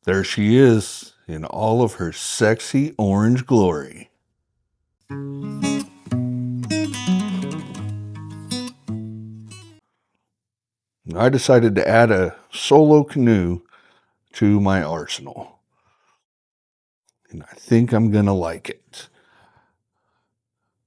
There she is in all of her sexy orange glory. I decided to add a solo canoe to my arsenal, and I think I'm going to like it.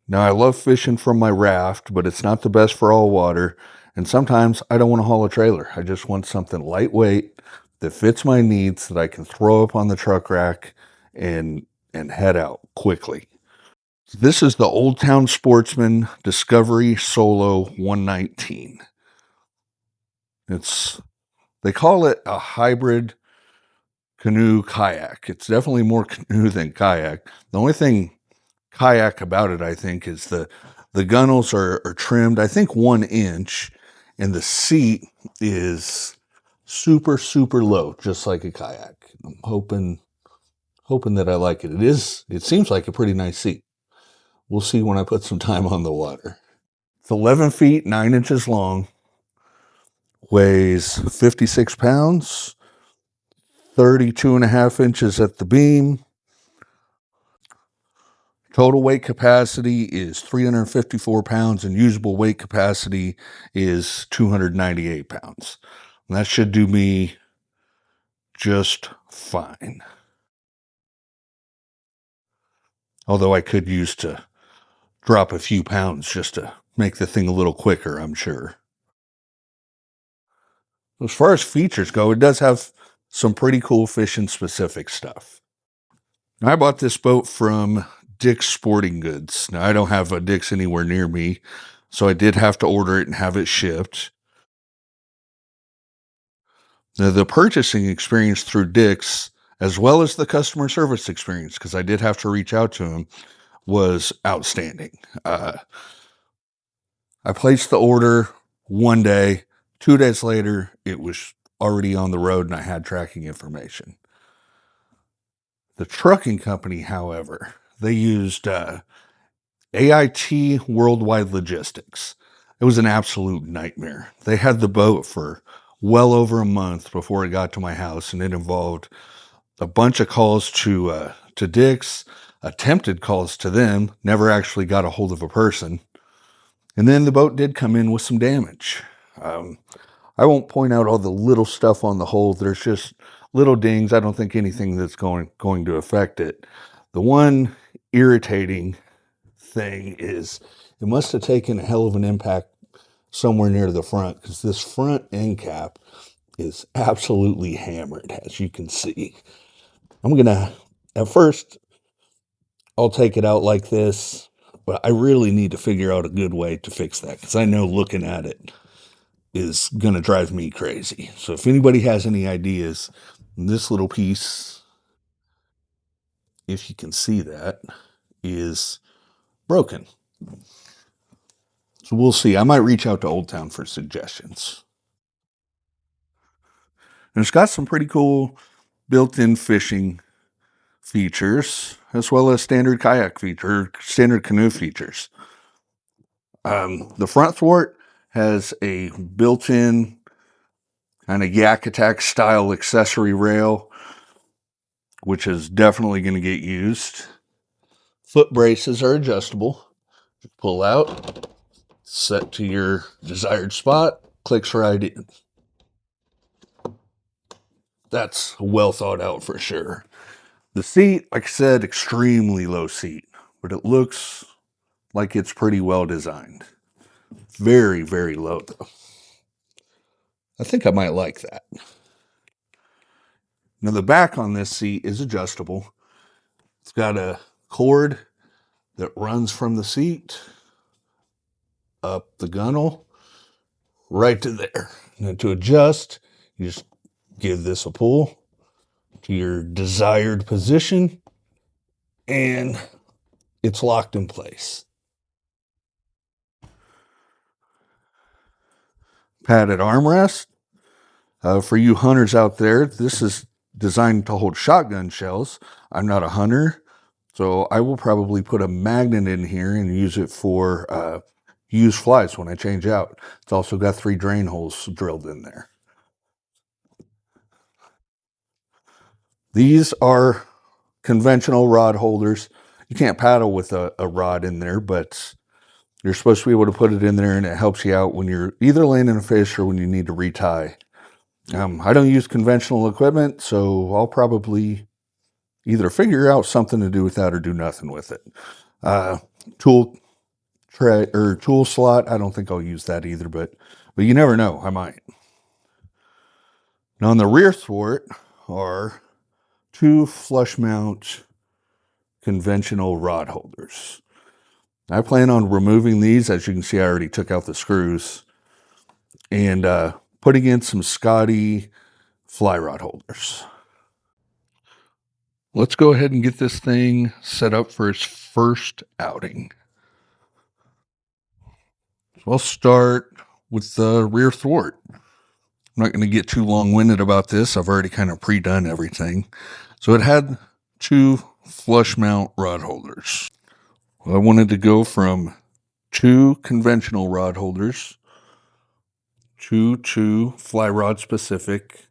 Now, I love fishing from my raft, but it's not the best for all water, and sometimes I don't want to haul a trailer. I just want something lightweight that fits my needs that I can throw up on the truck rack and head out quickly. This is the Old Town Sportsman Discovery Solo 119. They call it a hybrid canoe kayak. It's definitely more canoe than kayak. The only thing kayak about it, I think, is the gunnels are trimmed, I think, 1 inch, and the seat is super, super low, just like a kayak. I'm hoping that I like it. It seems like a pretty nice seat. We'll see when I put some time on the water. It's 11 feet, 9 inches long, weighs 56 pounds, 32.5 inches at the beam. Total weight capacity is 354 pounds, and usable weight capacity is 298 pounds. And that should do me just fine. Although I could use to drop a few pounds just to make the thing a little quicker, I'm sure. As far as features go, it does have some pretty cool fishing specific stuff. I bought this boat from Dick's Sporting Goods. Now, I don't have a Dick's anywhere near me, so I did have to order it and have it shipped. Now, the purchasing experience through Dick's, as well as the customer service experience, because I did have to reach out to him, was outstanding. I placed the order one day. 2 days later, it was already on the road and I had tracking information. The trucking company, however, they used AIT Worldwide Logistics. It was an absolute nightmare. They had the boat for well over a month before it got to my house, and it involved a bunch of calls to Dick's, attempted calls to them, never actually got a hold of a person. And then the boat did come in with some damage. I won't point out all the little stuff on the hull. There's just little dings. I don't think anything that's going to affect it. The one irritating thing is it must have taken a hell of an impact somewhere near the front, because this front end cap is absolutely hammered, as you can see. At first, I'll take it out like this, but I really need to figure out a good way to fix that, because I know looking at it is going to drive me crazy. So if anybody has any ideas, this little piece, if you can see that, is broken. So we'll see. I might reach out to Oldtown for suggestions. And it's got some pretty cool built-in fishing features, as well as standard kayak feature, standard canoe features. The front thwart has a built-in kind of yak attack style accessory rail, which is definitely going to get used. Foot braces are adjustable. Pull out, set to your desired spot, clicks right in. That's well thought out for sure. The seat, like I said, extremely low seat, but it looks like it's pretty well designed. Very, very low though. I think I might like that. Now the back on this seat is adjustable. It's got a cord that runs from the seat up the gunnel right to there. Now to adjust, you just give this a pull to your desired position and it's locked in place. Padded armrest. For you hunters out there, this is designed to hold shotgun shells. I'm not a hunter, so I will probably put a magnet in here and use it for used flies when I change out. It's also got 3 drain holes drilled in there. These are conventional rod holders. You can't paddle with a rod in there, but you're supposed to be able to put it in there, and it helps you out when you're either landing a fish or when you need to retie. I don't use conventional equipment, so I'll probably either figure out something to do with that or do nothing with it. Tool tray or tool slot, I don't think I'll use that either, but you never know, I might. Now on the rear thwart are two flush mount conventional rod holders. I plan on removing these. As you can see, I already took out the screws and putting in some Scotty fly rod holders. Let's go ahead and get this thing set up for its first outing. So I'll start with the rear thwart. I'm not going to get too long-winded about this. I've already kind of pre-done everything. So it had two flush mount rod holders. Well, I wanted to go from two conventional rod holders to two fly rod specific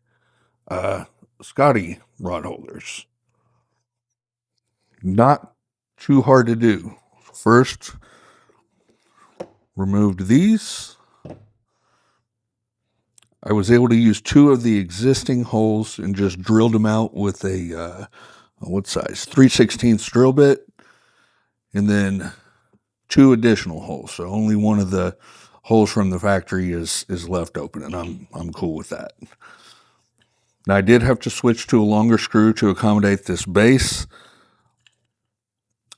Scotty rod holders. Not too hard to do. First, removed these. I was able to use two of the existing holes and just drilled them out with a, what size? 3/16 drill bit. And then two additional holes. So only one of the holes from the factory is left open, and I'm cool with that. Now I did have to switch to a longer screw to accommodate this base.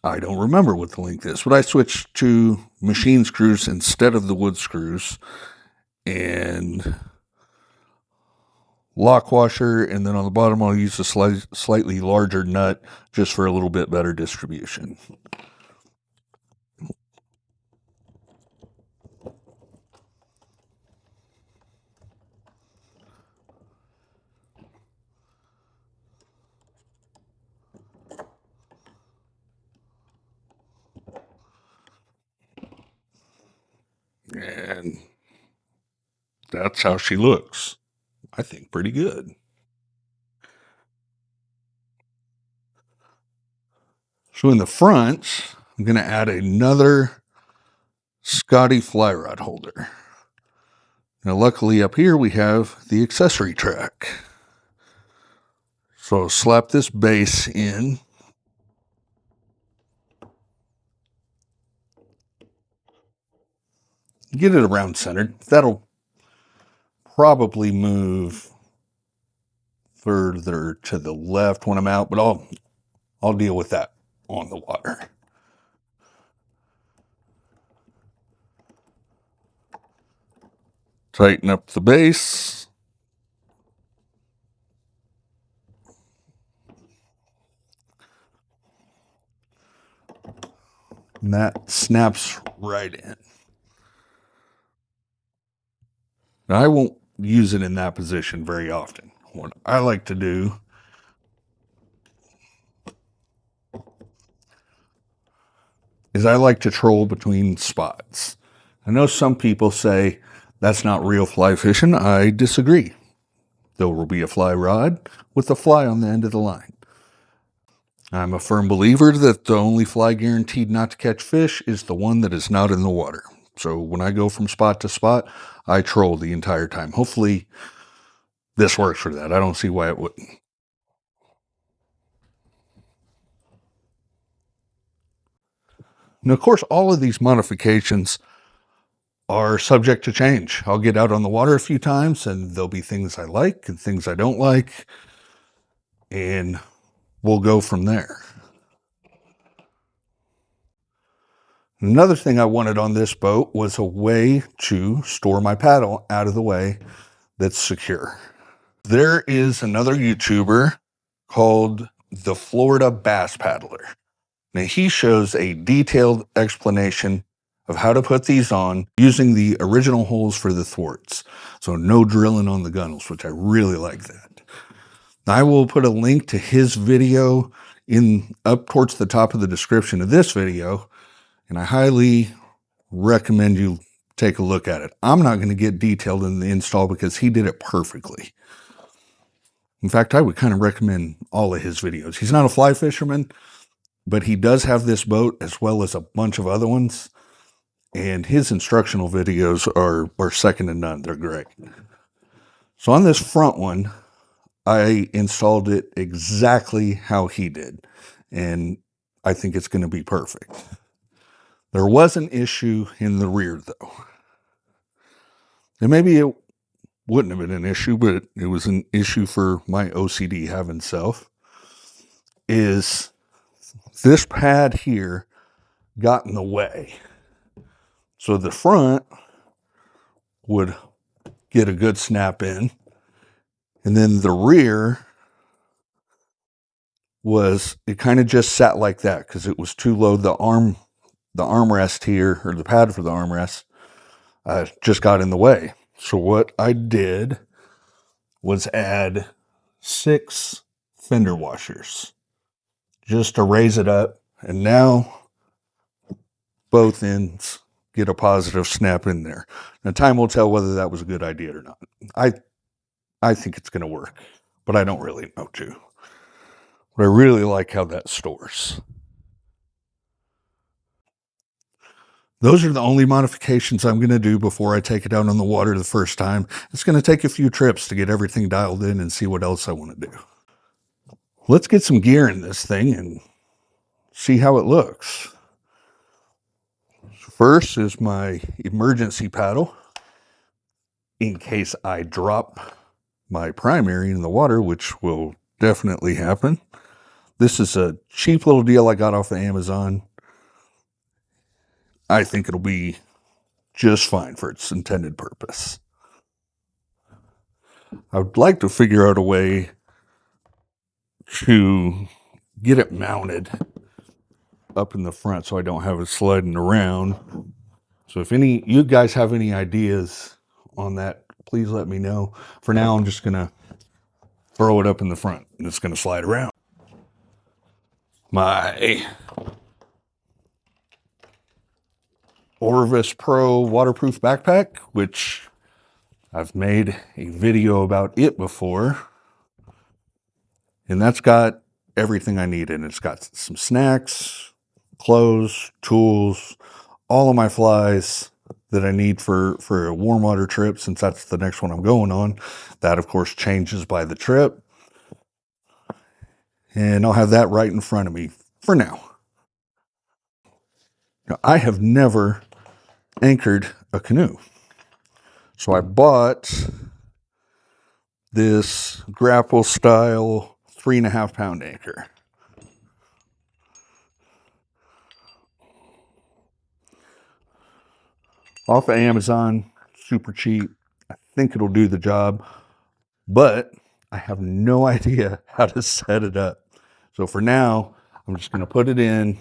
I don't remember what the length is, but I switched to machine screws instead of the wood screws, and lock washer, and then on the bottom I'll use a slightly larger nut just for a little bit better distribution. And that's how she looks. I think pretty good. So in the front, I'm going to add another Scotty fly rod holder. Now luckily up here we have the accessory track. So I'll slap this base in. Get it around centered. That'll probably move further to the left when I'm out, but I'll deal with that on the water. Tighten up the base. And that snaps right in. Now, I won't use it in that position very often. What I like to do is I like to troll between spots. I know some people say that's not real fly fishing. I disagree. There will be a fly rod with a fly on the end of the line. I'm a firm believer that the only fly guaranteed not to catch fish is the one that is not in the water. So when I go from spot to spot, I troll the entire time. Hopefully this works for that. I don't see why it wouldn't. And of course, all of these modifications are subject to change. I'll get out on the water a few times and there'll be things I like and things I don't like, and we'll go from there. Another thing I wanted on this boat was a way to store my paddle out of the way that's secure. There is another YouTuber called the Florida Bass Paddler. Now he shows a detailed explanation of how to put these on using the original holes for the thwarts. So no drilling on the gunnels, which I really like that. I will put a link to his video up towards the top of the description of this video, and I highly recommend you take a look at it. I'm not going to get detailed in the install because he did it perfectly. In fact, I would kind of recommend all of his videos. He's not a fly fisherman, but he does have this boat as well as a bunch of other ones. And his instructional videos are second to none. They're great. So on this front one, I installed it exactly how he did. And I think it's going to be perfect. There was an issue in the rear, though. And maybe it wouldn't have been an issue, but it was an issue for my OCD having self. Is this pad here got in the way. So the front would get a good snap in. And then the rear it kind of just sat like that because it was too low. The armrest here, or the pad for the armrest, just got in the way. So what I did was add 6 fender washers just to raise it up. And now both ends get a positive snap in there. Now time will tell whether that was a good idea or not. I think it's going to work, but I don't really know too. But I really like how that stores. Those are the only modifications I'm going to do before I take it out on the water the first time. It's going to take a few trips to get everything dialed in and see what else I want to do. Let's get some gear in this thing and see how it looks. First is my emergency paddle in case I drop my primary in the water, which will definitely happen. This is a cheap little deal I got off of Amazon. I think it'll be just fine for its intended purpose. I would like to figure out a way to get it mounted up in the front so I don't have it sliding around. So if any you guys have any ideas on that, please let me know. For now, I'm just going to throw it up in the front and it's going to slide around. My Orvis Pro waterproof backpack, which I've made a video about it before. And that's got everything I need in it. It's got some snacks, clothes, tools, all of my flies that I need for a warm water trip, since that's the next one I'm going on. That, of course, changes by the trip. And I'll have that right in front of me for now. Now, I have never anchored a canoe. So I bought this grapple style 3.5 pound anchor. Off of Amazon, super cheap. I think it'll do the job, but I have no idea how to set it up. So for now, I'm just going to put it in.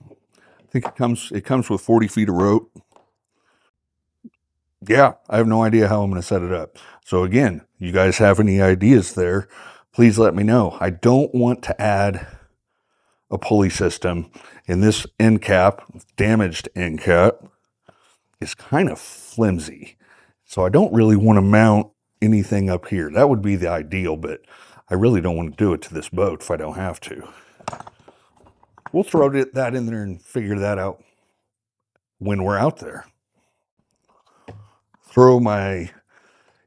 I think it comes with 40 feet of rope. Yeah, I have no idea how I'm going to set it up. So again, you guys have any ideas there, please let me know. I don't want to add a pulley system, and this end cap, damaged end cap, is kind of flimsy. So I don't really want to mount anything up here. That would be the ideal, but I really don't want to do it to this boat if I don't have to. We'll throw that in there and figure that out when we're out there. Throw my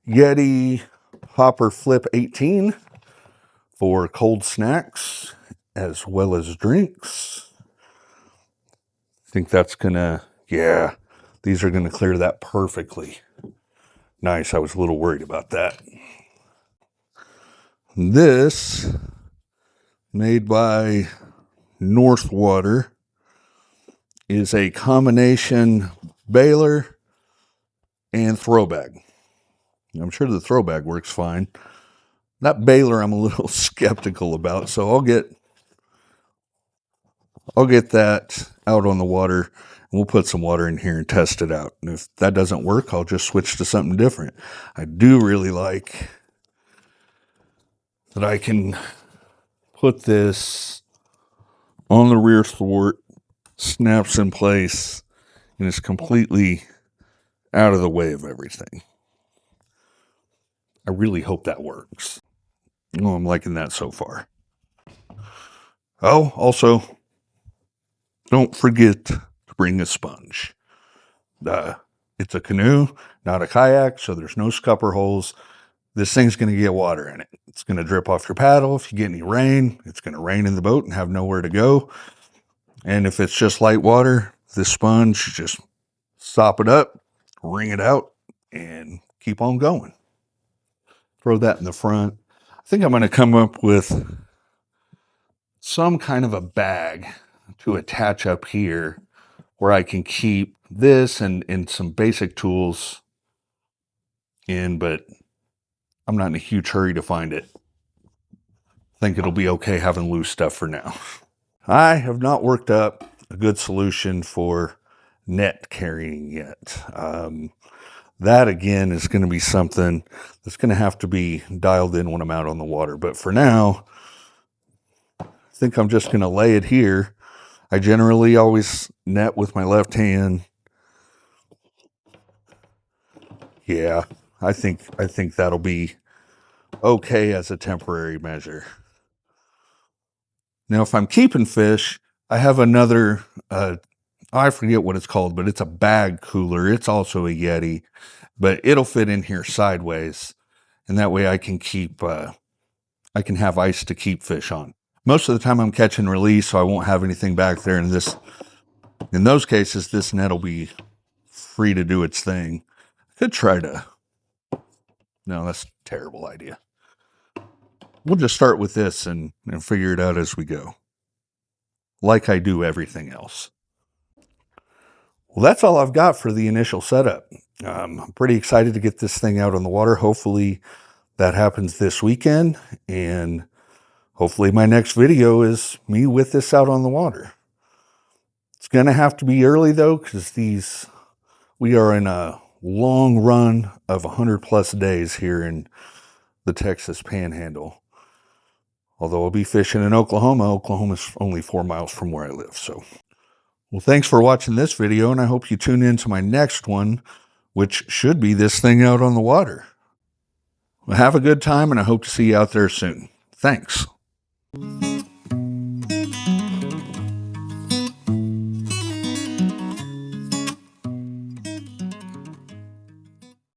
Yeti Hopper Flip 18 for cold snacks as well as drinks. I think that's gonna, yeah, these are gonna clear that perfectly. Nice, I was a little worried about that. This, made by Northwater, is a combination baler and throw bag. I'm sure the throw bag works fine. That baler I'm a little skeptical about, so I'll get that out on the water, and we'll put some water in here and test it out. And if that doesn't work, I'll just switch to something different. I do really like that I can put this on the rear thwart, snaps in place, and it's completely out of the way of everything. I really hope that works. Oh, I'm liking that so far. Oh, also, don't forget to bring a sponge. It's a canoe, not a kayak, so there's no scupper holes. This thing's going to get water in it. It's going to drip off your paddle. If you get any rain, it's going to rain in the boat and have nowhere to go. And if it's just light water, this sponge, just sop it up, wring it out, and keep on going. Throw that in the front. I think I'm going to come up with some kind of a bag to attach up here where I can keep this and some basic tools in, but I'm not in a huge hurry to find it. I think it'll be okay having loose stuff for now. I have not worked up a good solution for net carrying yet. That again is going to be something that's going to have to be dialed in when I'm out on the water. But for now, I think I'm just going to lay it here. I generally always net with my left hand. Yeah, I think that'll be okay as a temporary measure. Now, if I'm keeping fish, I have another, I forget what it's called, but it's a bag cooler. It's also a Yeti, but it'll fit in here sideways. And that way I can keep, I can have ice to keep fish on. Most of the time I'm catch and release, so I won't have anything back there. And in those cases, this net will be free to do its thing. I could try to, no, that's a terrible idea. We'll just start with this and figure it out as we go, like I do everything else. Well, that's all I've got for the initial setup. I'm pretty excited to get this thing out on the water. Hopefully that happens this weekend, and hopefully my next video is me with this out on the water. It's going to have to be early though, because we are in a long run of 100+ days here in the Texas Panhandle. Although I'll be fishing in Oklahoma. Oklahoma's only 4 miles from where I live. So, well, thanks for watching this video, and I hope you tune in to my next one, which should be this thing out on the water. Well, have a good time, and I hope to see you out there soon. Thanks.